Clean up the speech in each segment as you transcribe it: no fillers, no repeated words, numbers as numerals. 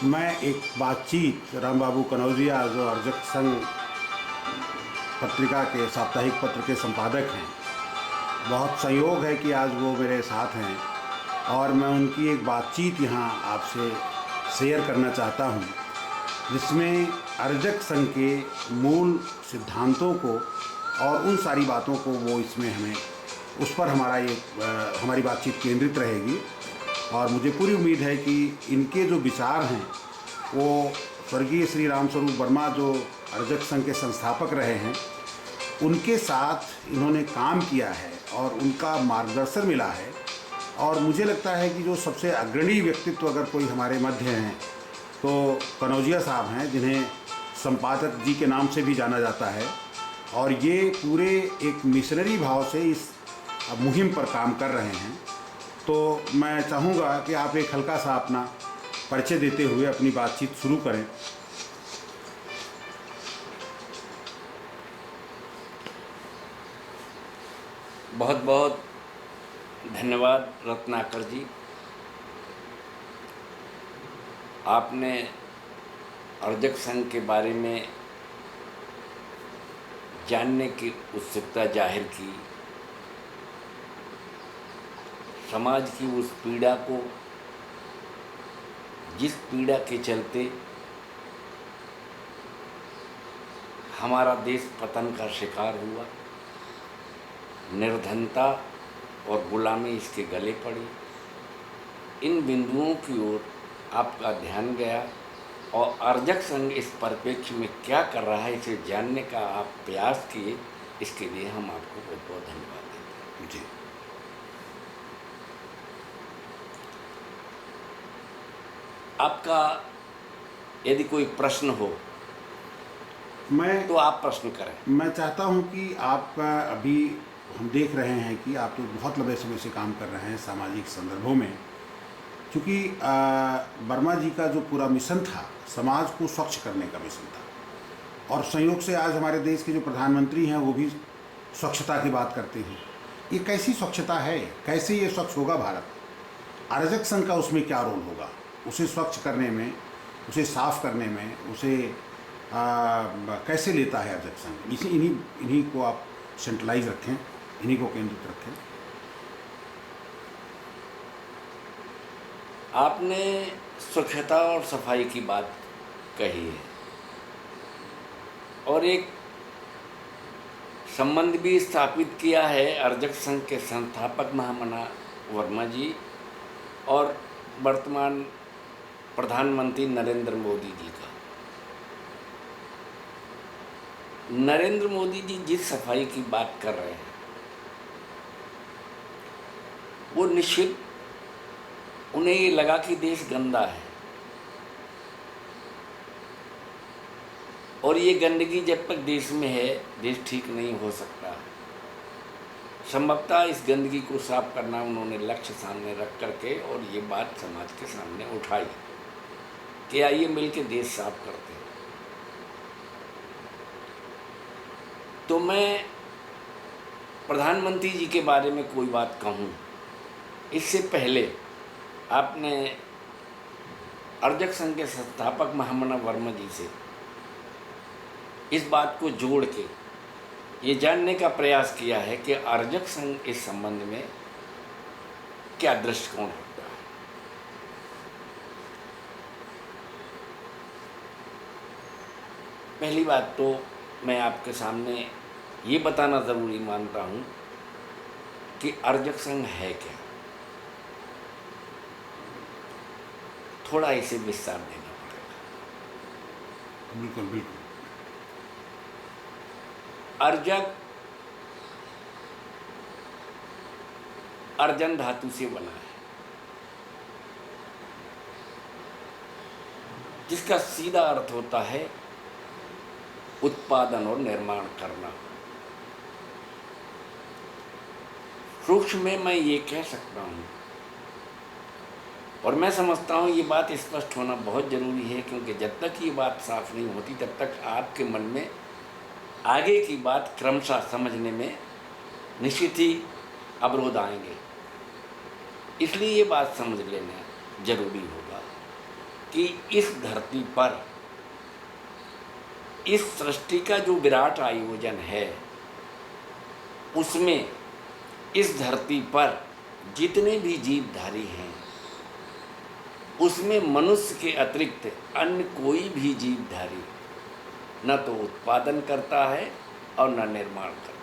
मैं एक बातचीत राम बाबू कनौजिया जो अर्जक संघ पत्रिका के साप्ताहिक पत्र के संपादक हैं, बहुत संयोग है कि आज वो मेरे साथ हैं और मैं उनकी एक बातचीत यहाँ आपसे शेयर करना चाहता हूँ, जिसमें अर्जक संघ के मूल सिद्धांतों को और उन सारी बातों को वो इसमें हमें उस पर हमारी बातचीत केंद्रित रहेगी। और मुझे पूरी उम्मीद है कि इनके जो विचार हैं वो स्वर्गीय श्री रामस्वरूप वर्मा जो अर्जक संघ के संस्थापक रहे हैं उनके साथ इन्होंने काम किया है और उनका मार्गदर्शन मिला है। और मुझे लगता है कि जो सबसे अग्रणी व्यक्तित्व अगर कोई हमारे मध्य हैं तो कनौजिया साहब हैं, जिन्हें संपादक जी के नाम से भी जाना जाता है। और ये पूरे एक मिशनरी भाव से इस मुहिम पर काम कर रहे हैं। तो मैं चाहूँगा कि आप एक हल्का सा अपना परिचय देते हुए अपनी बातचीत शुरू करें। बहुत बहुत धन्यवाद रत्नाकर जी। आपने अर्जक संघ के बारे में जानने की उत्सुकता जाहिर की, समाज की उस पीड़ा को, जिस पीड़ा के चलते हमारा देश पतन का शिकार हुआ, निर्धनता और गुलामी इसके गले पड़ी, इन बिंदुओं की ओर आपका ध्यान गया और अर्जक संघ इस परिप्रेक्ष्य में क्या कर रहा है इसे जानने का आप प्रयास किए। इसके लिए हम आपको बहुत बहुत धन्यवाद देते हैं। जी, आपका यदि कोई प्रश्न हो तो आप प्रश्न करें। मैं चाहता हूं कि आपका अभी हम देख रहे हैं कि आप तो बहुत लंबे समय से काम कर रहे हैं सामाजिक संदर्भों में, क्योंकि वर्मा जी का जो पूरा मिशन था समाज को स्वच्छ करने का मिशन था। और संयोग से आज हमारे देश के जो प्रधानमंत्री हैं वो भी स्वच्छता की बात करते हैं। ये कैसी स्वच्छता है, कैसे ये स्वच्छ होगा भारत? अर्जक संघ का उसमें क्या रोल होगा? उसे स्वच्छ करने में, उसे साफ करने में, उसे कैसे लेता है अर्जक संघ? इन्हीं को आप सेंट्रलाइज रखें, इन्हीं को केंद्रित रखें। आपने स्वच्छता और सफाई की बात कही है और एक संबंध भी स्थापित किया है अर्जक संघ के संस्थापक महामना वर्मा जी और वर्तमान प्रधानमंत्री नरेंद्र मोदी जी का। नरेंद्र मोदी जी जिस सफाई की बात कर रहे हैं वो निश्चित उन्हें ये लगा कि देश गंदा है और ये गंदगी जब तक देश में है देश ठीक नहीं हो सकता। संभवतः इस गंदगी को साफ करना उन्होंने लक्ष्य सामने रख करके और ये बात समाज के सामने उठाई कि आइए मिलकर देश साफ करते हैं। तो मैं प्रधानमंत्री जी के बारे में कोई बात कहूँ इससे पहले आपने अर्जक संघ के संस्थापक महामना वर्मा जी से इस बात को जोड़ के ये जानने का प्रयास किया है कि अर्जक संघ इस संबंध में क्या दृष्टिकोण रखता है। पहली बात तो मैं आपके सामने ये बताना ज़रूरी मानता हूँ कि अर्जक संघ है क्या। थोड़ा इसे विस्तार देना पड़ेगा। बिल्कुल बिल्कुल। अर्जक अर्जन धातु से बना है, जिसका सीधा अर्थ होता है उत्पादन और निर्माण करना। सूक्ष्म में मैं ये कह सकता हूँ और मैं समझता हूँ ये बात स्पष्ट होना बहुत ज़रूरी है, क्योंकि जब तक ये बात साफ नहीं होती तब तक आपके मन में आगे की बात क्रमशः समझने में निश्चित ही अवरोध आएंगे। इसलिए ये बात समझ लेना जरूरी होगा कि इस धरती पर इस सृष्टि का जो विराट आयोजन है, उसमें इस धरती पर जितने भी जीवधारी हैं, उसमें मनुष्य के अतिरिक्त अन्य कोई भी जीवधारी न तो उत्पादन करता है और न निर्माण करता है।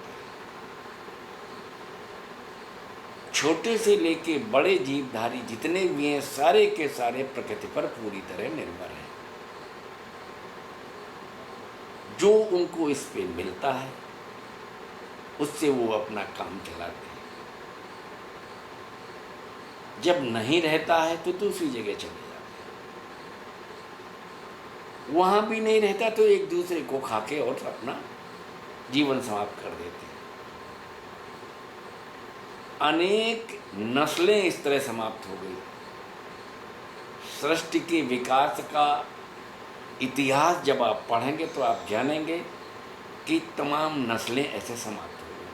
छोटे से लेके बड़े जीवधारी जितने भी हैं, सारे के सारे प्रकृति पर पूरी तरह निर्भर हैं। जो उनको इस पे मिलता है उससे वो अपना काम चलाते हैं। जब नहीं रहता है तो दूसरी जगह चले जाते हैं। वहाँ भी नहीं रहता तो एक दूसरे को खाके और अपना जीवन समाप्त कर देते हैं। अनेक नस्लें इस तरह समाप्त हो गई। सृष्टि के विकास का इतिहास जब आप पढ़ेंगे तो आप जानेंगे कि तमाम नस्लें ऐसे समाप्त हो गई,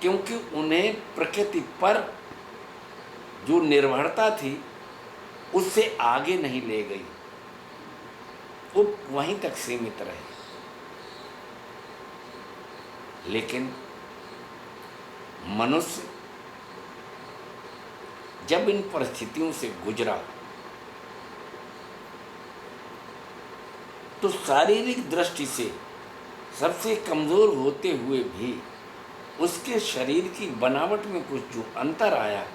क्योंकि उन्हें प्रकृति पर जो निर्भरता थी उससे आगे नहीं ले गई, वो वहीं तक सीमित रहे। लेकिन मनुष्य जब इन परिस्थितियों से गुजरा तो शारीरिक दृष्टि से सबसे कमज़ोर होते हुए भी उसके शरीर की बनावट में कुछ जो अंतर आया,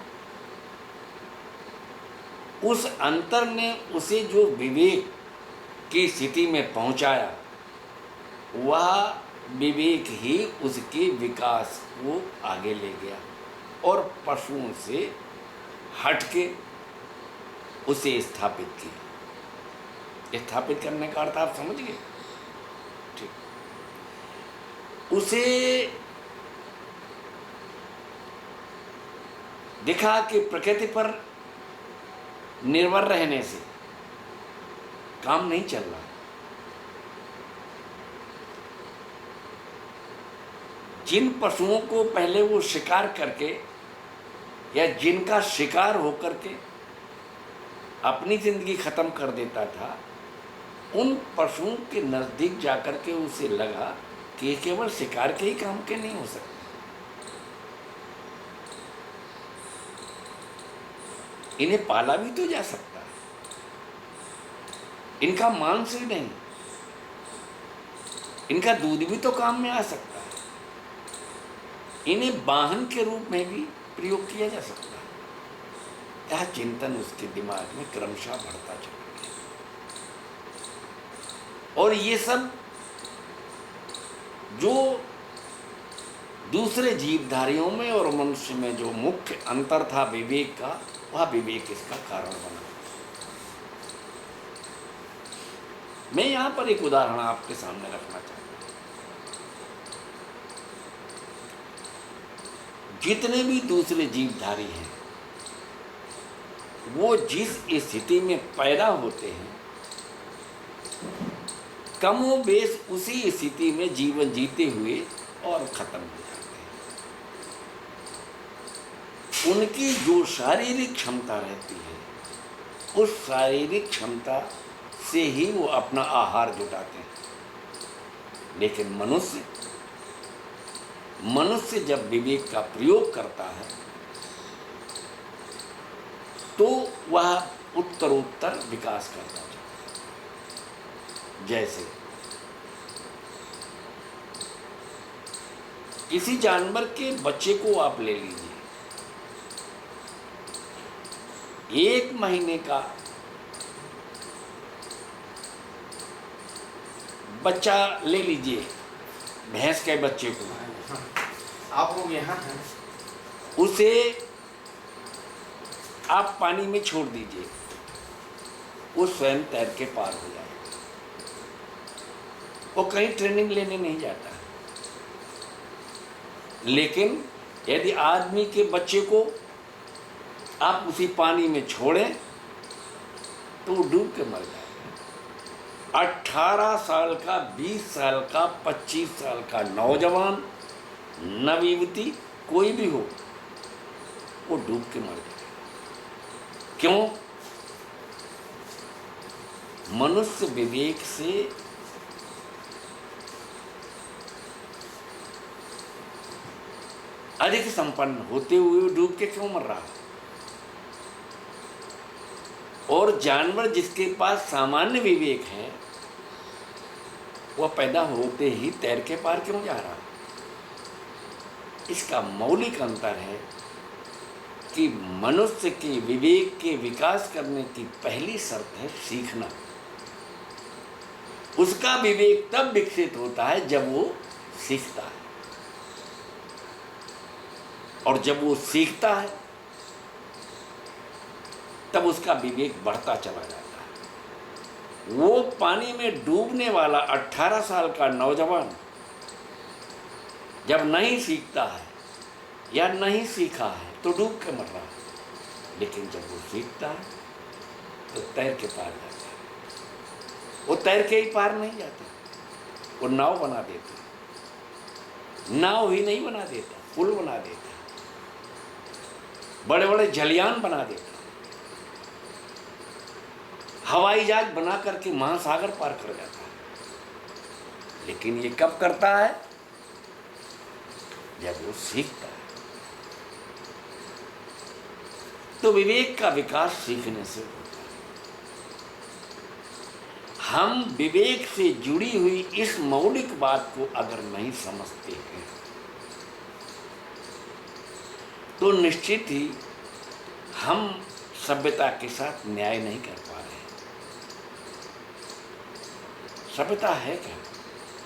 उस अंतर ने उसे जो विवेक की स्थिति में पहुंचाया, वह विवेक ही उसके विकास को आगे ले गया और पशुओं से हटके उसे स्थापित किया। स्थापित करने का अर्थ आप समझ गए? ठीक। उसे दिखा कि प्रकृति पर निर्भर रहने से काम नहीं चल रहा। जिन पशुओं को पहले वो शिकार करके या जिनका शिकार होकर के अपनी जिंदगी खत्म कर देता था, उन पशुओं के नज़दीक जाकर के उसे लगा कि ये केवल शिकार के ही काम के नहीं हो सकते। इन्हें पाला भी तो जा सकता है, इनका मांस ही नहीं, इनका दूध भी तो काम में आ सकता है, इन्हें वाहन के रूप में भी प्रयोग किया जा सकता है। यह चिंतन उसके दिमाग में क्रमशः बढ़ता चला गया और ये सब जो दूसरे जीवधारियों में और मनुष्य में जो मुख्य अंतर था विवेक का, वह विवेक इसका कारण बना। मैं यहाँ पर एक उदाहरण आपके सामने रखना चाहता हूँ। जितने भी दूसरे जीवधारी हैं, वो जिस स्थिति में पैदा होते हैं, कमोबेश उसी स्थिति में जीवन जीते हुए और खत्म हो जाते हैं। उनकी जो शारीरिक क्षमता रहती है, उस शारीरिक क्षमता से ही वो अपना आहार जुटाते हैं। लेकिन मनुष्य जब विवेक का प्रयोग करता है तो वह उत्तरोत्तर विकास करता जाता है। जैसे किसी जानवर के बच्चे को आप ले लीजिए, 1 महीने का बच्चा ले लीजिए, भैंस के बच्चे को, आप लोग यहाँ हैं, उसे आप पानी में छोड़ दीजिए, वो स्वयं तैर के पार हो जाएगा। वो कहीं ट्रेनिंग लेने नहीं जाता। लेकिन यदि आदमी के बच्चे को आप उसी पानी में छोड़ें तो वो डूब के मर जाएगा। 18 साल का, 20 साल का, 25 साल का नौजवान, नवयुवती, कोई भी हो, वो डूब के मर जाएगा। क्यों? मनुष्य विवेक से अधिक संपन्न होते हुए डूब के क्यों मर रहा है? और जानवर जिसके पास सामान्य विवेक है वह पैदा होते ही तैर के पार क्यों जा रहा है? इसका मौलिक अंतर है कि मनुष्य के विवेक के विकास करने की पहली शर्त है सीखना। उसका विवेक तब विकसित होता है जब वो सीखता है, और जब वो सीखता है तब उसका विवेक बढ़ता चला जाता है। वो पानी में डूबने वाला 18 साल का नौजवान जब नहीं सीखता है या नहीं सीखा है तो डूब के मर रहा है, लेकिन जब वो सीखता है तो तैर के पार जाता है। वो तैर के ही पार नहीं जाता, वो नाव बना देता। नाव ही नहीं बना देता, पुल बना देता, बड़े बड़े जलयान बना देता, हवाई जहाज बना करके महासागर पार कर जाता है। लेकिन ये कब करता है? जब वो सीखता है। तो विवेक का विकास सीखने से होता है। हम विवेक से जुड़ी हुई इस मौलिक बात को अगर नहीं समझते हैं तो निश्चित ही हम सभ्यता के साथ न्याय नहीं कर पा रहे हैं। सभ्यता है क्या?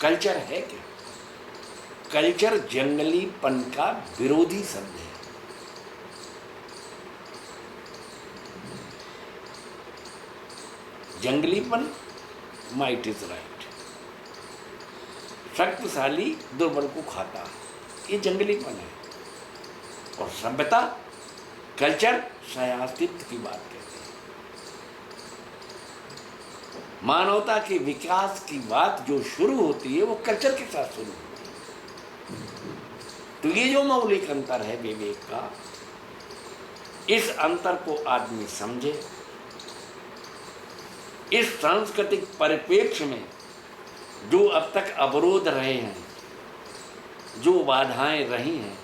कल्चर है क्या? कल्चर जंगलीपन का विरोधी शब्द है। जंगलीपन माइट इज राइट। शक्तिशाली दुर्बल को खाता है, ये जंगलीपन है। और सभ्यता, कल्चर सहअस्तित्व की बात कहते हैं। मानवता के विकास की बात जो शुरू होती है वो कल्चर के साथ शुरू होती है। तो ये जो मौलिक अंतर है विवेक का, इस अंतर को आदमी समझे। इस सांस्कृतिक परिप्रेक्ष्य में जो अब तक अवरोध रहे हैं, जो बाधाएं रही हैं,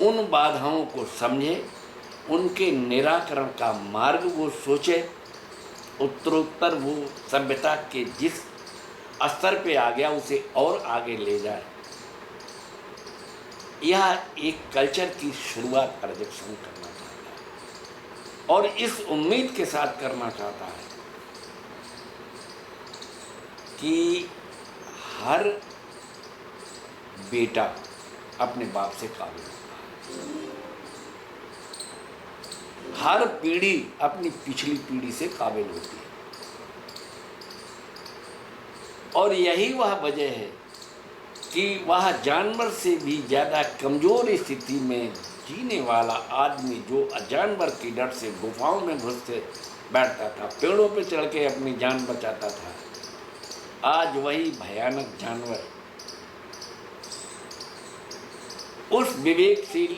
उन बाधाओं को समझे, उनके निराकरण का मार्ग वो सोचे, उत्तरोत्तर वो सभ्यता के जिस स्तर पे आ गया उसे और आगे ले जाए। यह एक कल्चर की शुरुआत अरजक संघ करना चाहता है और इस उम्मीद के साथ करना चाहता है कि हर बेटा अपने बाप से काबिल होता है, हर पीढ़ी अपनी पिछली पीढ़ी से काबिल होती है। और यही वह वजह है कि वह जानवर से भी ज़्यादा कमज़ोर स्थिति में जीने वाला आदमी जो जानवर की डर से गुफाओं में घुस के बैठता था, पेड़ों पे चढ़ के अपनी जान बचाता था, आज वही भयानक जानवर उस विवेकशील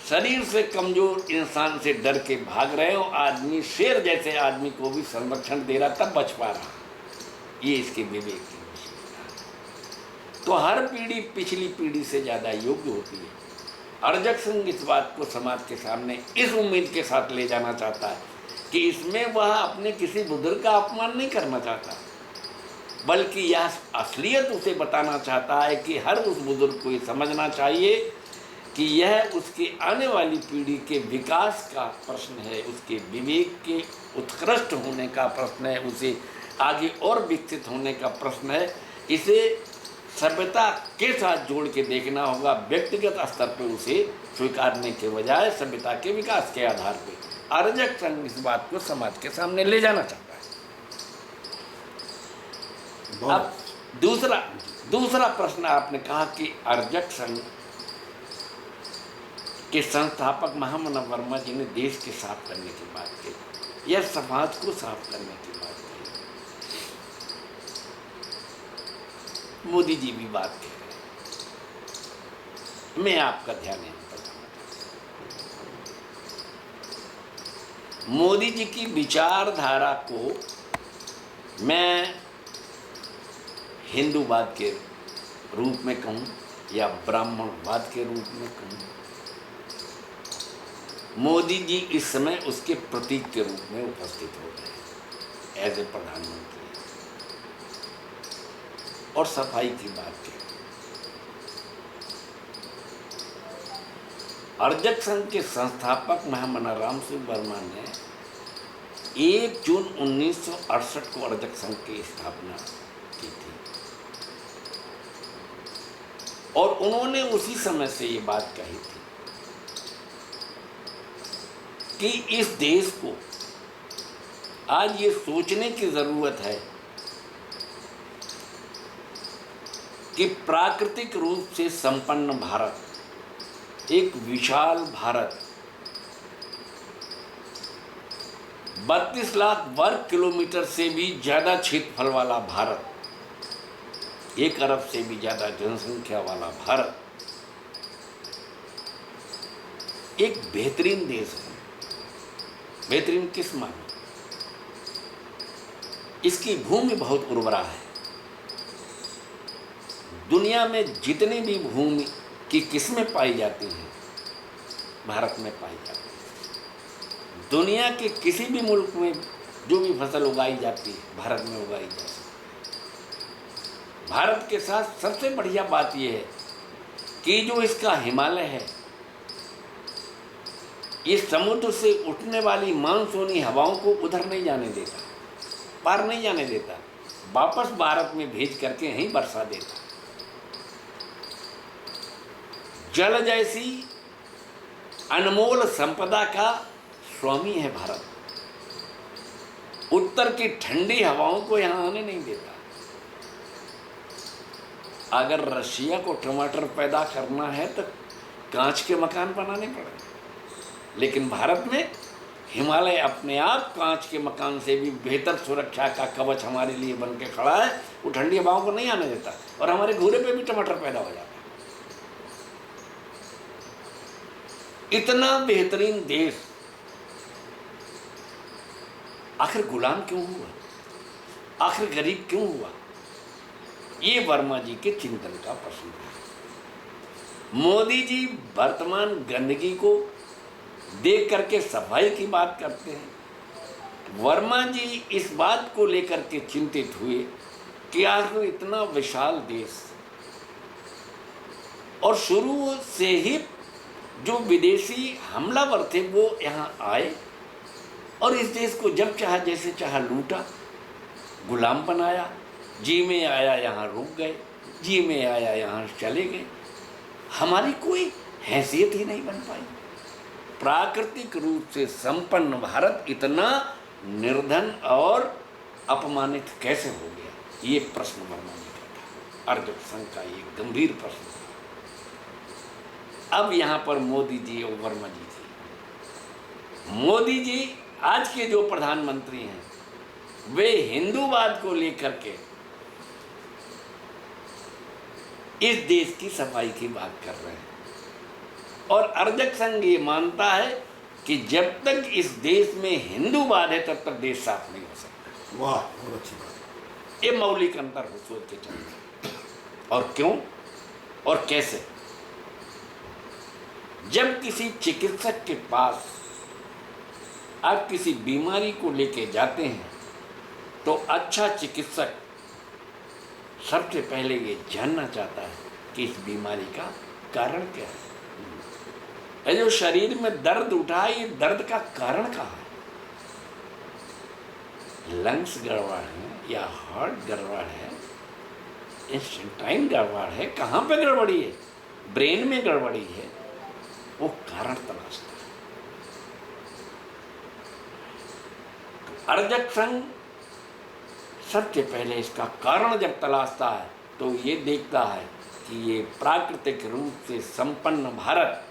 शरीर से कमज़ोर इंसान से डर के भाग रहे हो। आदमी शेर जैसे आदमी को भी संरक्षण दे रहा, तब बच पा रहा। ये इसके विवेक की विशेषता है। तो हर पीढ़ी पिछली पीढ़ी से ज़्यादा योग्य होती है। अरजक संघ इस बात को समाज के सामने इस उम्मीद के साथ ले जाना चाहता है कि इसमें वह अपने किसी बुजुर्ग का अपमान नहीं करना चाहता, बल्कि यह असलियत उसे बताना चाहता है कि हर उस बुजुर्ग को ये समझना चाहिए कि यह उसके आने वाली पीढ़ी के विकास का प्रश्न है, उसके विवेक के उत्कृष्ट होने का प्रश्न है, उसे आगे और विकसित होने का प्रश्न है। इसे सभ्यता के साथ जोड़ के देखना होगा। व्यक्तिगत स्तर पर उसे स्वीकारने के बजाय सभ्यता के विकास के आधार पर अरजक संघ इस बात को समाज के सामने ले जाना चाहता है। अब दूसरा प्रश्न आपने कहा कि अरजक संघ के संस्थापक महामना वर्मा जी ने देश के साफ करने की बात की, यह समाज को साफ करने की बात की। मोदी जी भी बात कह रहे हैं, मैं आपका ध्यान यहाँ पर करना चाहता हूँ। मोदी जी की विचारधारा को मैं हिंदूवाद के रूप में कहूँ या ब्राह्मणवाद के रूप में कहूँ, मोदी जी इस समय उसके प्रतीक के रूप में उपस्थित हो गए एज ए प्रधानमंत्री। और सफाई की बात करें, अर्जक संघ के संस्थापक महामना राम सिंह वर्मा ने 1 जून 1968 को अर्जक संघ की स्थापना की थी और उन्होंने उसी समय से ये बात कही थी कि इस देश को आज ये सोचने की ज़रूरत है कि प्राकृतिक रूप से संपन्न भारत, एक विशाल भारत, 32 लाख वर्ग किलोमीटर से भी ज़्यादा क्षेत्रफल वाला भारत, 1 अरब से भी ज़्यादा जनसंख्या वाला भारत एक बेहतरीन देश है। बेहतरीन किस माने? इसकी भूमि बहुत उर्वरा है। दुनिया में जितनी भी भूमि की किस्में पाई जाती हैं भारत में पाई जाती हैं। दुनिया के किसी भी मुल्क में जो भी फसल उगाई जाती है भारत में उगाई जाती है। भारत के साथ सबसे बढ़िया बात यह है कि जो इसका हिमालय है, ये समुद्र से उठने वाली मानसूनी हवाओं को उधर नहीं जाने देता, पार नहीं जाने देता, वापस भारत में भेज करके यहीं बरसा देता। जल जैसी अनमोल संपदा का स्वामी है भारत। उत्तर की ठंडी हवाओं को यहाँ आने नहीं देता। अगर रशिया को टमाटर पैदा करना है तो कांच के मकान बनाने पड़े, लेकिन भारत में हिमालय अपने आप कांच के मकान से भी बेहतर सुरक्षा का कवच हमारे लिए बन के खड़ा है। वो ठंडी हवाओं को नहीं आने देता और हमारे घूरे पे भी टमाटर पैदा हो जाता है। इतना बेहतरीन देश आखिर गुलाम क्यों हुआ? आखिर गरीब क्यों हुआ? ये वर्मा जी के चिंतन का प्रश्न है। मोदी जी वर्तमान गंदगी को देख करके सफाई की बात करते हैं। वर्मा जी इस बात को लेकर के चिंतित हुए कि आखिर इतना विशाल देश और शुरू से ही जो विदेशी हमलावर थे वो यहाँ आए और इस देश को जब चाहा जैसे चाहा लूटा, गुलाम बनाया। जी में आया यहाँ रुक गए, जी में आया यहाँ चले गए। हमारी कोई हैसियत ही नहीं बन पाई। प्राकृतिक रूप से संपन्न भारत इतना निर्धन और अपमानित कैसे हो गया? ये प्रश्न वर्मा जी का था, अर्जक संघ का ये गंभीर प्रश्न था। अब यहाँ पर मोदी जी और वर्मा जी थे। मोदी जी आज के जो प्रधानमंत्री हैं वे हिंदूवाद को लेकर के इस देश की सफाई की बात कर रहे हैं और अर्जक संघ ये मानता है कि जब तक इस देश में हिंदूवाद है तब तक देश साफ नहीं हो सकता। वाह, बहुत अच्छी बात। ये मौलिक अंतर हो सोच के चलते। और क्यों और कैसे? जब किसी चिकित्सक के पास आप किसी बीमारी को लेके जाते हैं तो अच्छा चिकित्सक सबसे पहले ये जानना चाहता है कि इस बीमारी का कारण क्या है। ये जो शरीर में दर्द उठा है, ये दर्द का कारण कहाँ है? लंग्स गड़बड़ है या हार्ट गड़बड़ है, इंटेस्टाइन गड़बड़ है, कहाँ पे गड़बड़ी है? ब्रेन में गड़बड़ी है, वो कारण तलाशता है। अर्जक संघ सबसे पहले इसका कारण जब तलाशता है तो ये देखता है कि ये प्राकृतिक रूप से संपन्न भारत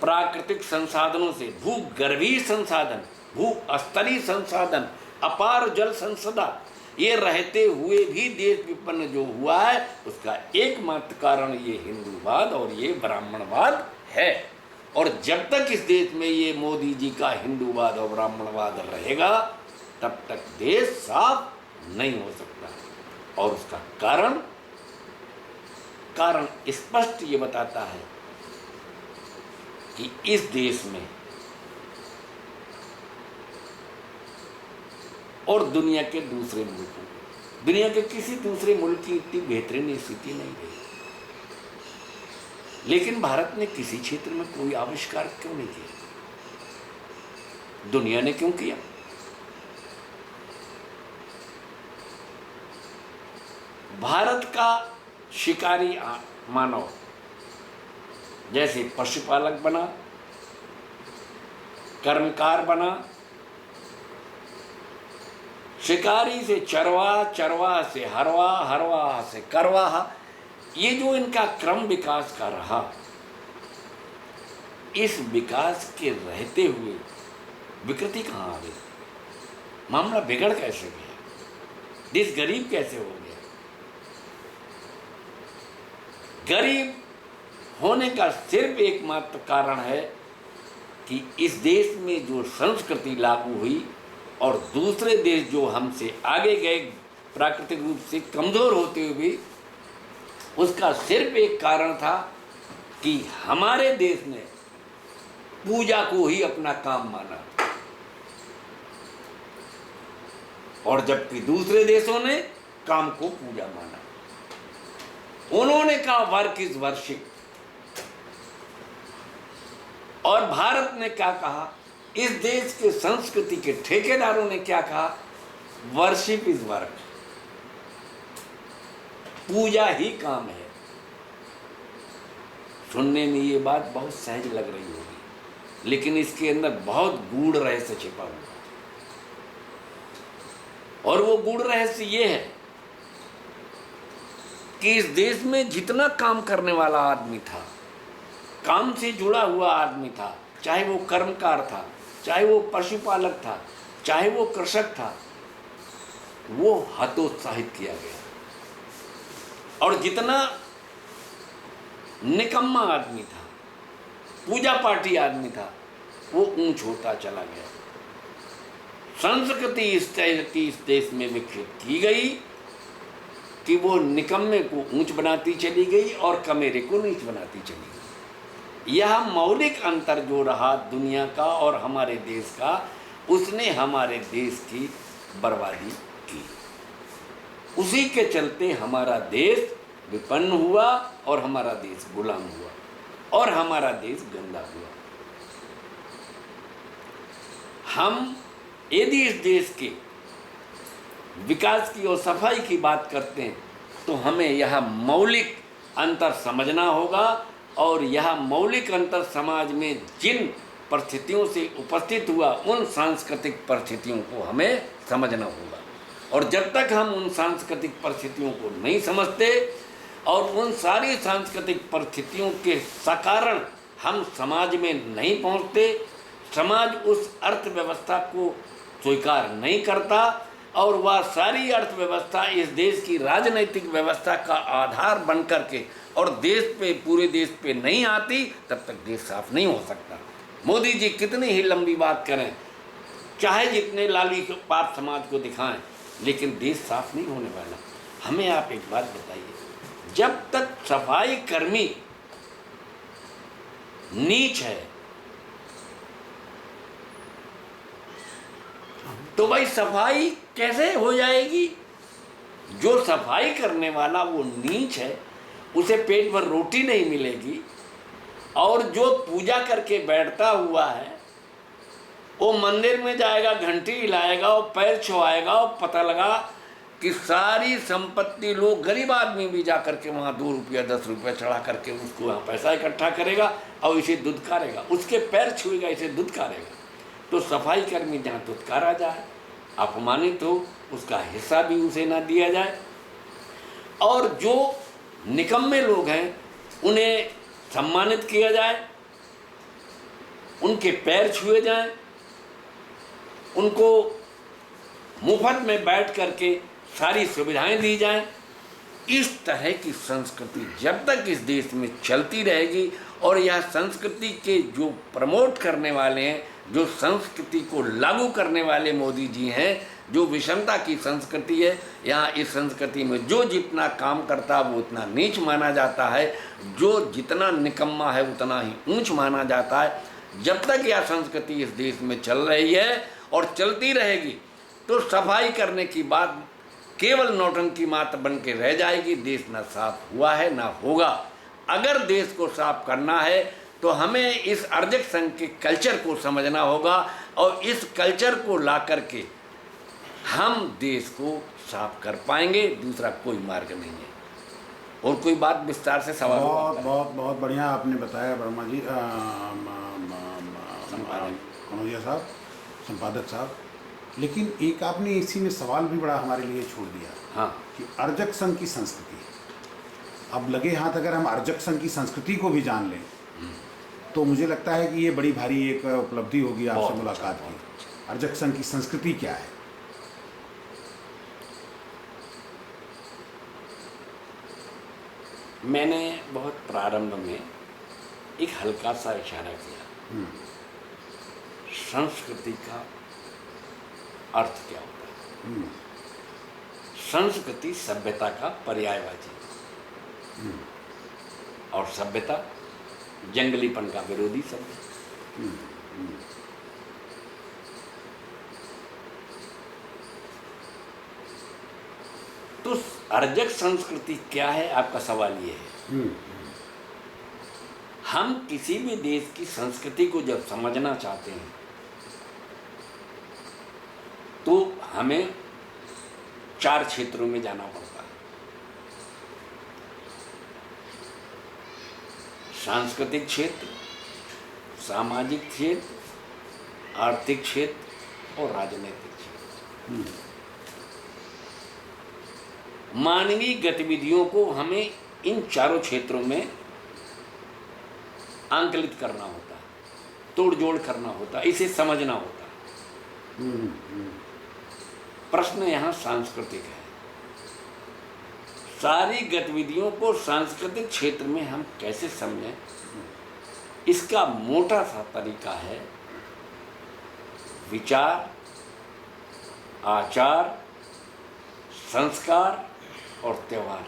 प्राकृतिक संसाधनों से, भूगर्भीय संसाधन, भू स्तरीय संसाधन, अपार जल संसदा, ये रहते हुए भी देश विपन्न जो हुआ है उसका एकमात्र कारण ये हिंदूवाद और ये ब्राह्मणवाद है। और जब तक इस देश में ये मोदी जी का हिंदूवाद और ब्राह्मणवाद रहेगा तब तक देश साफ नहीं हो सकता। और उसका कारण स्पष्ट ये बताता है कि इस देश में और दुनिया के दूसरे मुल्कों, दुनिया के किसी दूसरे मुल्क की इतनी बेहतरीन स्थिति नहीं रही, लेकिन भारत ने किसी क्षेत्र में कोई आविष्कार क्यों नहीं किया? दुनिया ने क्यों किया? भारत का शिकारी मानव जैसे पशुपालक बना, कर्मकार बना, शिकारी से चरवाहा, चरवाहा से हरवाहा, हरवाहा से करवाहा, ये जो इनका क्रम विकास का रहा, इस विकास के रहते हुए विकृति कहाँ आ गई? मामला बिगड़ कैसे गया? देश गरीब कैसे हो गया? गरीब होने का सिर्फ एकमात्र कारण है कि इस देश में जो संस्कृति लागू हुई और दूसरे देश जो हमसे आगे गए प्राकृतिक रूप से कमज़ोर होते हुए भी, उसका सिर्फ एक कारण था कि हमारे देश ने पूजा को ही अपना काम माना, और जबकि दूसरे देशों ने काम को पूजा माना। उन्होंने कहा वर्क इज वर्शिप, और भारत ने क्या कहा? इस देश के संस्कृति के ठेकेदारों ने क्या कहा? वर्शिप इज वर्क, पूजा ही काम है। सुनने में ये बात बहुत सहज लग रही होगी, लेकिन इसके अंदर बहुत गूढ़ रहस्य छिपा हुआ है। और वो गूढ़ रहस्य ये है कि इस देश में जितना काम करने वाला आदमी था, काम से जुड़ा हुआ आदमी था, चाहे वो कर्मकार था, चाहे वो पशुपालक था, चाहे वो कृषक था, वो हतोत्साहित किया गया। और जितना निकम्मा आदमी था, पूजा पाठी आदमी था, वो ऊंच होता चला गया। संस्कृति इस तरह की इस देश में विकसित की गई कि वो निकम्मे को ऊंच बनाती चली गई और कमेरे को नीच बनाती चली गई। यह मौलिक अंतर जो रहा दुनिया का और हमारे देश का, उसने हमारे देश की बर्बादी की। उसी के चलते हमारा देश विपन्न हुआ और हमारा देश गुलाम हुआ और हमारा देश गंदा हुआ। हम यदि इस देश के विकास की और सफाई की बात करते हैं तो हमें यह मौलिक अंतर समझना होगा, और यह मौलिक अंतर समाज में जिन परिस्थितियों से उपस्थित हुआ उन सांस्कृतिक परिस्थितियों को हमें समझना होगा। और जब तक हम उन सांस्कृतिक परिस्थितियों को नहीं समझते और उन सारी सांस्कृतिक परिस्थितियों के सकारण हम समाज में नहीं पहुंचते, समाज उस अर्थव्यवस्था को स्वीकार नहीं करता और वह सारी अर्थव्यवस्था इस देश की राजनीतिक व्यवस्था का आधार बन करके और देश पे, पूरे देश पे नहीं आती, तब तक देश साफ नहीं हो सकता। मोदी जी कितनी ही लंबी बात करें, चाहे जितने लाली पाप समाज को दिखाएं, लेकिन देश साफ नहीं होने वाला। हमें आप एक बात बताइए, जब तक सफाई कर्मी नीच है तो भाई सफाई कैसे हो जाएगी? जो सफाई करने वाला वो नीच है, उसे पेट भर रोटी नहीं मिलेगी, और जो पूजा करके बैठता हुआ है वो मंदिर में जाएगा, घंटी हिलाएगा और पैर छुआएगा और पता लगा कि सारी संपत्ति लोग, गरीब आदमी भी जा करके वहाँ 2 रुपया 10 रुपया चढ़ा करके उसको वहाँ पैसा इकट्ठा करेगा और इसे दुत्कारेगा, उसके पैर छुएगा, इसे दुत्कारेगा। तो सफाई कर्मी जहाँ दुत्कारा जाए, अपमानित हो, उसका हिस्सा भी उसे ना दिया जाए, और जो निकम्मे लोग हैं उन्हें सम्मानित किया जाए, उनके पैर छुए जाएं, उनको मुफ्त में बैठ करके सारी सुविधाएं दी जाएं। इस तरह की संस्कृति जब तक इस देश में चलती रहेगी और यह संस्कृति के जो प्रमोट करने वाले हैं जो संस्कृति को लागू करने वाले मोदी जी हैं, जो विषमता की संस्कृति है, यहाँ इस संस्कृति में जो जितना काम करता है वो उतना नीच माना जाता है, जो जितना निकम्मा है उतना ही ऊंच माना जाता है। जब तक यह संस्कृति इस देश में चल रही है और चलती रहेगी तो सफाई करने की बात केवल नौटंकी मात्र बन के रह जाएगी। देश न साफ हुआ है न होगा। अगर देश को साफ करना है तो हमें इस अर्जक संघ के कल्चर को समझना होगा और इस कल्चर को ला करके हम देश को साफ कर पाएंगे। दूसरा कोई मार्ग नहीं है। और कोई बात विस्तार से सवाल बहुत बढ़िया आपने बताया वर्मा जी, कनौजिया साहब, संपादक साहब। लेकिन एक आपने इसी में सवाल भी बड़ा हमारे लिए छोड़ दिया। हाँ, कि अर्जक संघ की संस्कृति, अब लगे हाथ अगर हम अर्जक संघ की संस्कृति को भी जान लें तो मुझे लगता है कि ये बड़ी भारी एक उपलब्धि होगी आपसे मुलाकात की। अर्जक संघ की संस्कृति क्या है? मैंने बहुत प्रारंभ में एक हल्का सा इशारा किया। संस्कृति का अर्थ क्या होता है? संस्कृति सभ्यता का पर्यायवाची और सभ्यता जंगलीपन का विरोधी शब्द। तो अर्जक संस्कृति क्या है, आपका सवाल ये है। हम किसी भी देश की संस्कृति को जब समझना चाहते हैं तो हमें 4 क्षेत्रों में जाना पड़ता है। सांस्कृतिक क्षेत्र, सामाजिक क्षेत्र, आर्थिक क्षेत्र और राजनीतिक क्षेत्र। मानवीय गतिविधियों को हमें इन 4 क्षेत्रों में आंकलित करना होता है, तोड़ जोड़ करना होता है, इसे समझना होता है। प्रश्न यहाँ सांस्कृतिक है। सारी गतिविधियों को सांस्कृतिक क्षेत्र में हम कैसे समझें, इसका मोटा सा तरीका है विचार, आचार, संस्कार और त्योहार।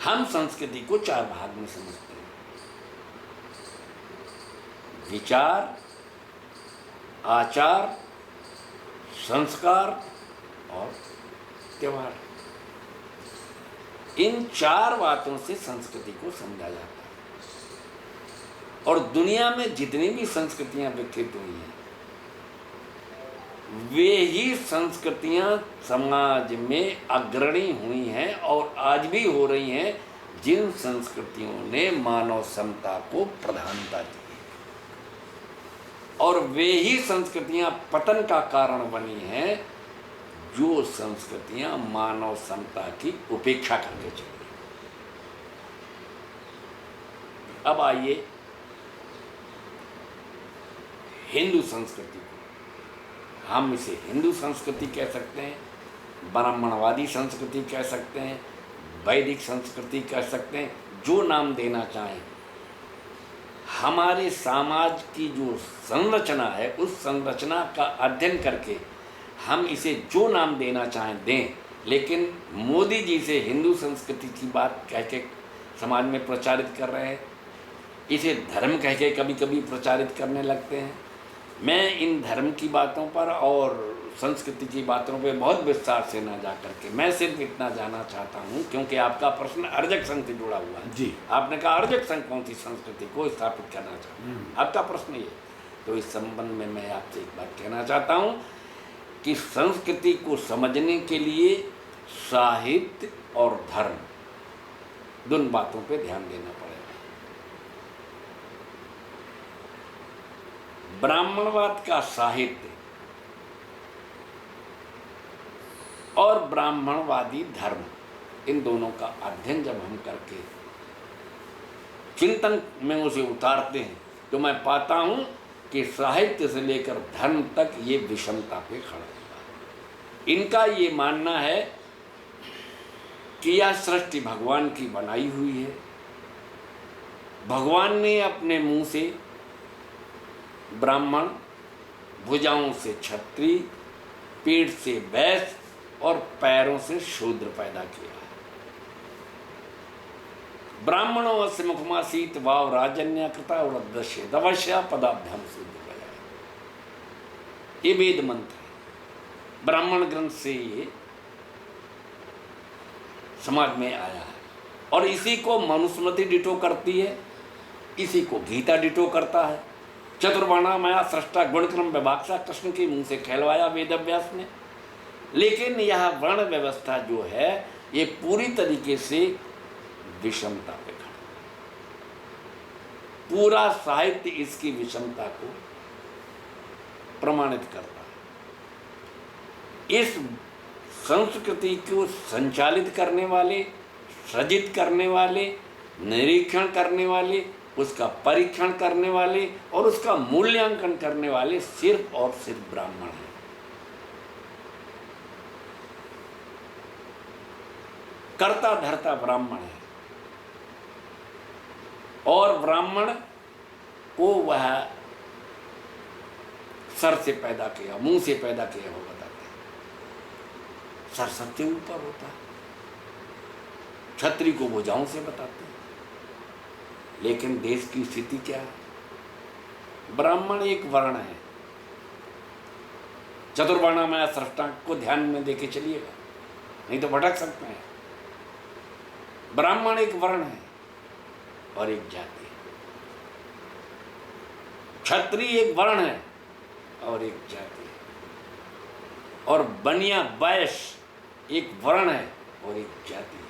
हम संस्कृति को 4 भाग में समझते हैं: विचार, आचार, संस्कार और त्योहार। इन 4 बातों से संस्कृति को समझा जाता है। और दुनिया में जितनी भी संस्कृतियां विकसित हुई हैं वे ही संस्कृतियां समाज में अग्रणी हुई हैं और आज भी हो रही हैं, जिन संस्कृतियों ने मानव समता को प्रधानता दी। और वे ही संस्कृतियां पतन का कारण बनी हैं जो संस्कृतियां मानव समता की उपेक्षा करके चली। अब आइए हिंदू संस्कृति को, हम इसे हिंदू संस्कृति कह सकते हैं, ब्राह्मणवादी संस्कृति कह सकते हैं, वैदिक संस्कृति कह सकते हैं, जो नाम देना चाहें। हमारे समाज की जो संरचना है उस संरचना का अध्ययन करके हम इसे जो नाम देना चाहें दें। लेकिन मोदी जी से हिंदू संस्कृति की बात कह के समाज में प्रचारित कर रहे हैं, इसे धर्म कह के कभी कभी प्रचारित करने लगते हैं। मैं इन धर्म की बातों पर और संस्कृति की बातों पे बहुत विस्तार से ना जा करके मैं सिर्फ इतना जानना चाहता हूँ, क्योंकि आपका प्रश्न अर्जक संघ से जुड़ा हुआ है जी। आपने कहा अर्जक संघ कौन सी संस्कृति को स्थापित करना चाहता है, आपका प्रश्न ये। तो इस संबंध में मैं आपसे एक बात कहना चाहता हूँ कि संस्कृति को समझने के लिए साहित्य और धर्म दोनों बातों पर ध्यान देना पड़ेगा। ब्राह्मणवाद का साहित्य और ब्राह्मणवादी धर्म, इन दोनों का अध्ययन जब हम करके चिंतन में उसे उतारते हैं तो मैं पाता हूँ कि साहित्य से लेकर धर्म तक ये विषमता पे खड़ा हुआ। इनका ये मानना है कि यह सृष्टि भगवान की बनाई हुई है भगवान ने अपने मुंह से ब्राह्मण, भुजाओं से क्षत्रिय, पीठ से वैश्य और पैरों से शूद्र पैदा किया है। ब्राह्मणों अस्य मुखमासीत वाव राजन्या कृता और दश्य दवश्या पदाभ्याम शूद्र गया। ये वेद मंत्र है, ब्राह्मण ग्रंथ से ये समाज में आया है और इसी को मनुस्मृति डिटो करती है, इसी को गीता डिटो करता है। चतुर्वर्णा माया सृष्टा गुणक्रम विभाक्षा कृष्ण के मुंह से कहलवाया वेद व्यास ने। लेकिन यह वर्ण व्यवस्था जो है ये पूरी तरीके से विषमता पे खड़ा है। पूरा साहित्य इसकी विषमता को प्रमाणित करता है। इस संस्कृति को संचालित करने वाले, सृजित करने वाले, निरीक्षण करने वाले, उसका परीक्षण करने वाले और उसका मूल्यांकन करने वाले सिर्फ और सिर्फ ब्राह्मण हैं। कर्ता धर्ता ब्राह्मण है और ब्राह्मण को वह सर से पैदा किया, मुंह से पैदा किया वो बताते हैं। सर सबसे ऊपर होता है, क्षत्रिय को भुजाओं से बताते हैं। लेकिन देश की स्थिति क्या है? ब्राह्मण एक वर्ण है। चतुर्वर्णा में सृष्टा को ध्यान में देके चलिएगा, नहीं तो भटक सकते हैं। ब्राह्मण एक वर्ण है और एक जाति है। क्षत्रिय एक वर्ण है और एक जाति है। और बनिया वैश्य एक वर्ण है और एक जाति है।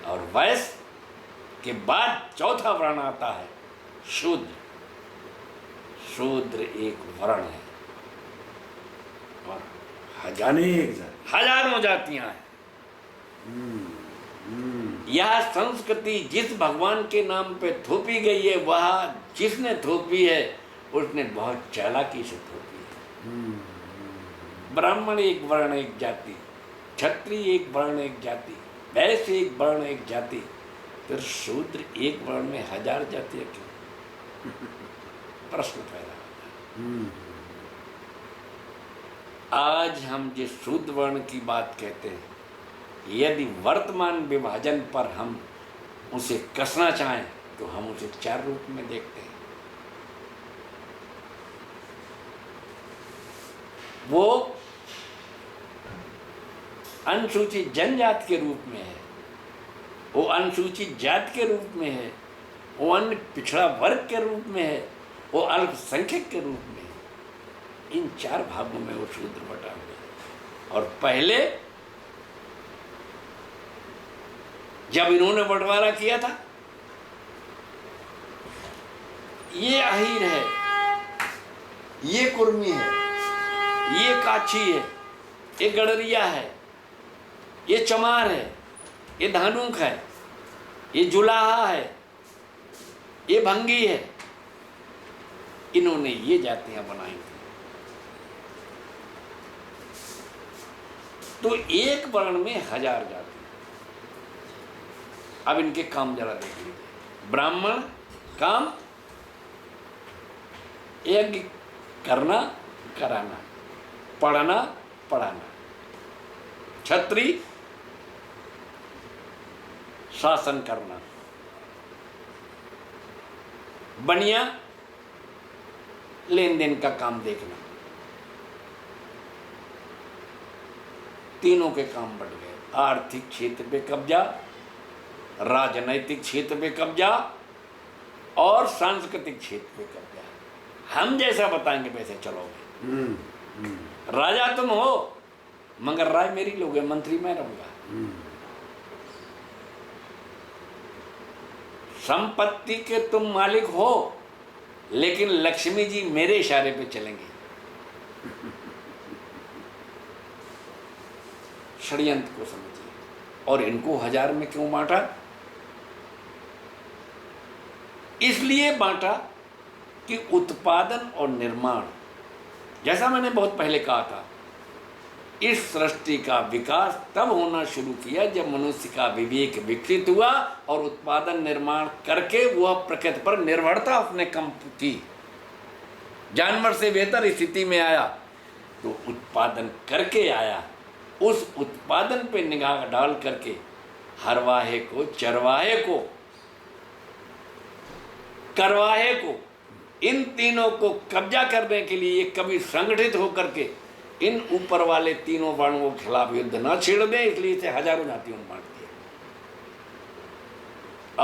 और वैश्य के बाद चौथा वर्ण आता है शूद्र। शूद्र एक वर्ण है और हजारों जातियां हैं। यह संस्कृति जिस भगवान के नाम पे थोपी गई है, वह जिसने थोपी है उसने बहुत चालाकी से थोपी है। ब्राह्मण एक वर्ण एक जाति, क्षत्रिय एक वर्ण एक जाति, वैश्य एक वर्ण एक जाति, फिर शूद्र एक वर्ण में हजार जातियां क्यों? प्रश्न पैदा होता है। आज हम जिस शूद्र वर्ण की बात कहते हैं, यदि वर्तमान विभाजन पर हम उसे कसना चाहें तो हम उसे चार रूप में देखते हैं। वो अनुसूचित जनजाति के रूप में है, वो अनुसूचित जाति के रूप में है, वो अन्य पिछड़ा वर्ग के रूप में है, वो अल्पसंख्यक के रूप में है। इन चार भागों में वो शूद्र बटा हुआ है। और पहले जब इन्होंने बंटवारा किया था, ये अहीर है, ये कुर्मी है, ये काछी है, ये गडरिया है, ये चमार है, ये धानुक है, ये जुलाहा है, ये भंगी है। इन्होंने ये जातियां बनाई थी। तो एक वर्ण में हजार जाति। अब इनके काम जरा देख लीजिए। ब्राह्मण काम यज्ञ करना कराना, पढ़ना पढ़ाना। क्षत्रिय शासन करना। बनिया लेन देन का काम देखना। तीनों के काम बढ़ गए। आर्थिक क्षेत्र पे कब्जा, राजनैतिक क्षेत्र पे कब्जा और सांस्कृतिक क्षेत्र पे कब्जा। हम जैसा बताएंगे वैसे चलोगे। राजा तुम हो मगर राय मेरी लोगे, मंत्री मैं रहूंगा। संपत्ति के तुम मालिक हो लेकिन लक्ष्मी जी मेरे इशारे पे चलेंगे। षड्यंत्र को समझिए। और इनको हजार में क्यों बांटा? इसलिए बांटा कि उत्पादन और निर्माण, जैसा मैंने बहुत पहले कहा था, इस सृष्टि का विकास तब होना शुरू किया जब मनुष्य का विवेक विकसित हुआ और उत्पादन निर्माण करके वह प्रकृति पर निर्भरता उसने कम की, जानवर से बेहतर स्थिति में आया। तो उत्पादन करके आया, उस उत्पादन पे निगाह डाल करके हरवाहे को, चरवाहे को, करवाहे को, इन तीनों को कब्जा करने के लिए कभी संगठित होकर के इन ऊपर वाले तीनों वर्णों के खिलाफ युद्ध न छेड़ दें, इसलिए इसे हजारों जातियों में बांट दिया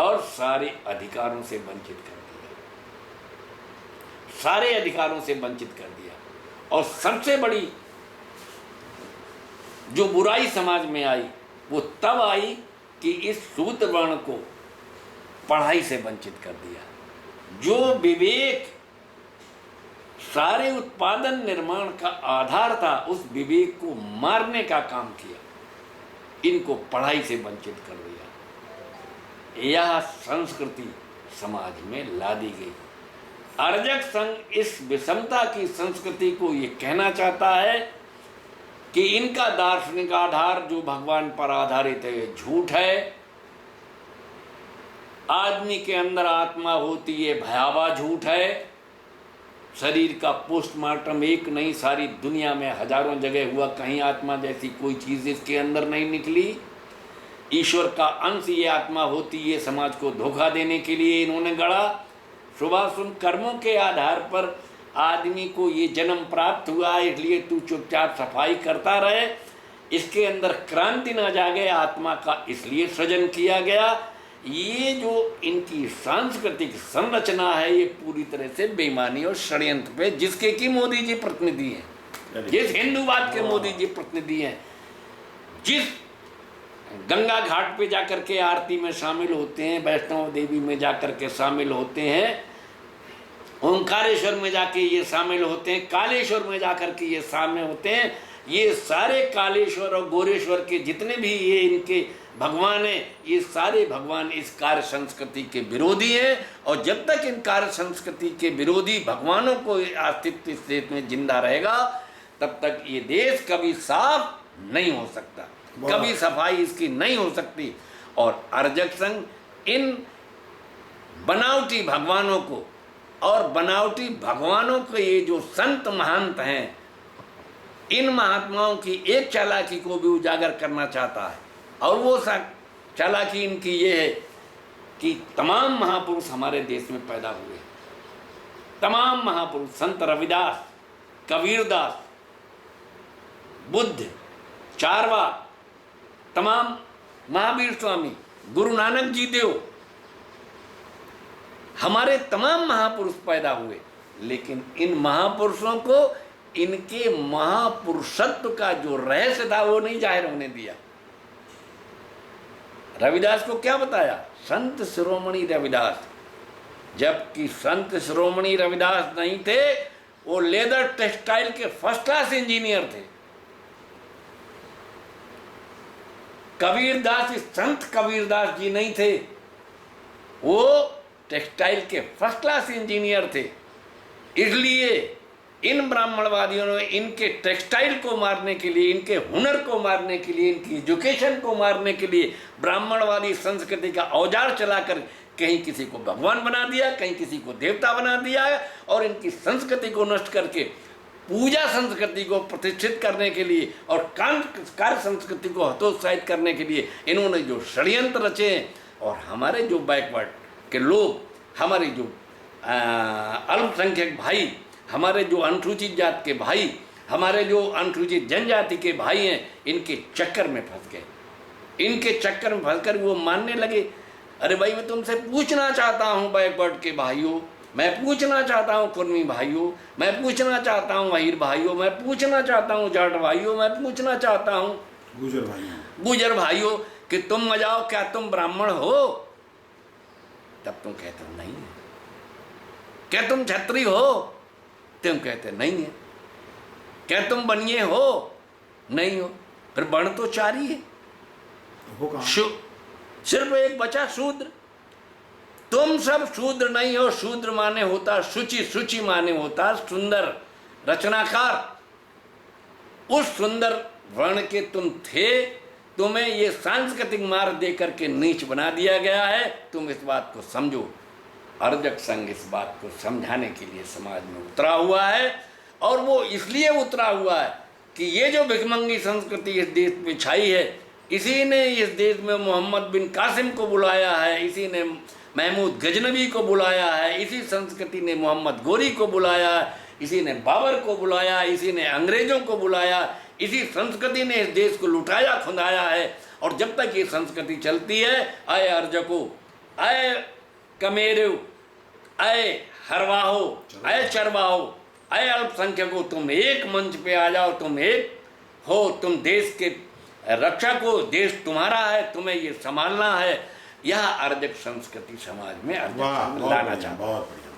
और सारे अधिकारों से वंचित कर दिया, सारे अधिकारों से वंचित कर दिया। और सबसे बड़ी जो बुराई समाज में आई वो तब आई कि इस शूद्र वर्ण को पढ़ाई से वंचित कर दिया। जो विवेक सारे उत्पादन निर्माण का आधार था, उस विवेक को मारने का काम किया, इनको पढ़ाई से वंचित कर दिया। यह संस्कृति समाज में ला दी गई। अर्जक संघ इस विषमता की संस्कृति को ये कहना चाहता है कि इनका दार्शनिक आधार जो भगवान पर आधारित है झूठ है। आदमी के अंदर आत्मा होती है, भयावह झूठ है। शरीर का पोस्टमार्टम एक नहीं, सारी दुनिया में हजारों जगह हुआ, कहीं आत्मा जैसी कोई चीज़ इसके अंदर नहीं निकली। ईश्वर का अंश ये आत्मा होती है, समाज को धोखा देने के लिए इन्होंने गढ़ा। शुभाशुभ कर्मों के आधार पर आदमी को ये जन्म प्राप्त हुआ, इसलिए तू चुपचाप सफाई करता रहे। इसके अंदर क्रांति न जागे, आत्मा का इसलिए सृजन किया गया। ये जो इनकी सांस्कृतिक संरचना है ये पूरी तरह से बेईमानी और षड्यंत्र पे, जिसके कि मोदी जी प्रतिनिधि हैं, जिस हिंदूवाद के मोदी जी प्रतिनिधि हैं, जिस गंगा घाट पे जाकर के आरती में शामिल होते हैं, वैष्णव देवी में जाकर के शामिल होते हैं, ओंकारेश्वर में जाके ये शामिल होते हैं, कालेश्वर में जाकर के ये शामिल होते हैं। ये सारे कालेश्वर और गोरेश्वर के जितने भी ये इनके भगवान हैं, ये सारे भगवान इस कार्य संस्कृति के विरोधी हैं। और जब तक इन कार्य संस्कृति के विरोधी भगवानों को अस्तित्व स्थिति में जिंदा रहेगा, तब तक ये देश कभी साफ नहीं हो सकता, कभी सफाई इसकी नहीं हो सकती। और अर्जक संघ इन बनावटी भगवानों को और बनावटी भगवानों के ये जो संत महंत हैं, इन महात्माओं की एक चालाकी को भी उजागर करना चाहता है। और वो चालाकी इनकी ये है कि तमाम महापुरुष हमारे देश में पैदा हुए, तमाम महापुरुष, संत रविदास, कबीरदास, बुद्ध, चारवाक, तमाम महावीर स्वामी, गुरु नानक जी देव, हमारे तमाम महापुरुष पैदा हुए। लेकिन इन महापुरुषों को इनके महापुरुषत्व का जो रहस्य था वो नहीं जाहिर होने दिया। रविदास को क्या बताया? संत शिरोमणि रविदास, जबकि संत शिरोमणि रविदास नहीं थे, वो लेदर टेक्सटाइल के फर्स्ट क्लास इंजीनियर थे। कबीरदास, संत कबीरदास जी नहीं थे, वो टेक्सटाइल के फर्स्ट क्लास इंजीनियर थे। इसलिए इन ब्राह्मणवादियों ने इनके टेक्सटाइल को मारने के लिए, इनके हुनर को मारने के लिए, इनकी एजुकेशन को मारने के लिए ब्राह्मणवादी संस्कृति का औजार चलाकर कहीं किसी को भगवान बना दिया, कहीं किसी को देवता बना दिया है। और इनकी संस्कृति को नष्ट करके पूजा संस्कृति को प्रतिष्ठित करने के लिए और कार्य संस्कृति को हतोत्साहित करने के लिए इन्होंने जो षड्यंत्र रचे हैं। और हमारे जो बैकवर्ड के लोग, हमारे जो अल्पसंख्यक भाई, हमारे जो अनुसूचित जात के भाई, हमारे जो अनुसूचित जनजाति के भाई हैं, इनके चक्कर में फंस गए। इनके चक्कर में फंसकर वो मानने लगे, अरे भाई मैं तुमसे पूछना चाहता हूँ बैकवर्ड के भाइयों, मैं पूछना चाहता हूँ कुर्मी भाइयों, मैं पूछना चाहता हूँ अहीर भाइयों, मैं पूछना चाहता हूँ जाट भाइयों, मैं पूछना चाहता हूँ गुजर भाइयों कि तुम मजाओ, क्या तुम ब्राह्मण हो? तब तुम कहते हो नहीं है। क्या तुम क्षत्रिय हो? तुम कहते नहीं है। क्या तुम बनिए हो? नहीं हो। फिर वर्ण तो चार ही है, सिर्फ एक बचा शूद्र। तुम सब शूद्र नहीं हो। शूद्र माने होता शुचि, शुचि माने होता सुंदर, रचनाकार। उस सुंदर वर्ण के तुम थे, तुम्हें ये सांस्कृतिक मार दे करके नीच बना दिया गया है। तुम इस बात को समझो। अर्जक संघ इस बात को समझाने के लिए समाज में उतरा हुआ है, और वो इसलिए उतरा हुआ है कि ये जो भिखमंगी संस्कृति इस देश में छाई है, इसी ने इस देश में मोहम्मद बिन कासिम को बुलाया है, इसी ने महमूद गजनवी को बुलाया है, इसी संस्कृति ने मोहम्मद गोरी को बुलाया, इसी ने बाबर को बुलाया, इसी ने अंग्रेज़ों को बुलाया, इसी संस्कृति ने इस देश को लुटाया खुंदाया है। और जब तक ये संस्कृति चलती है, आए अर्जको, आए कमेरो, आए हरवाहो, आए चरवाहो, आए अल्पसंख्यकों, तुम एक मंच पे आ जाओ, तुम एक हो, तुम देश के रक्षक हो, देश तुम्हारा है, तुम्हें ये संभालना है। यह अर्जक संस्कृति समाज में अर्जक लाना चाहता है। बहुत बढ़िया।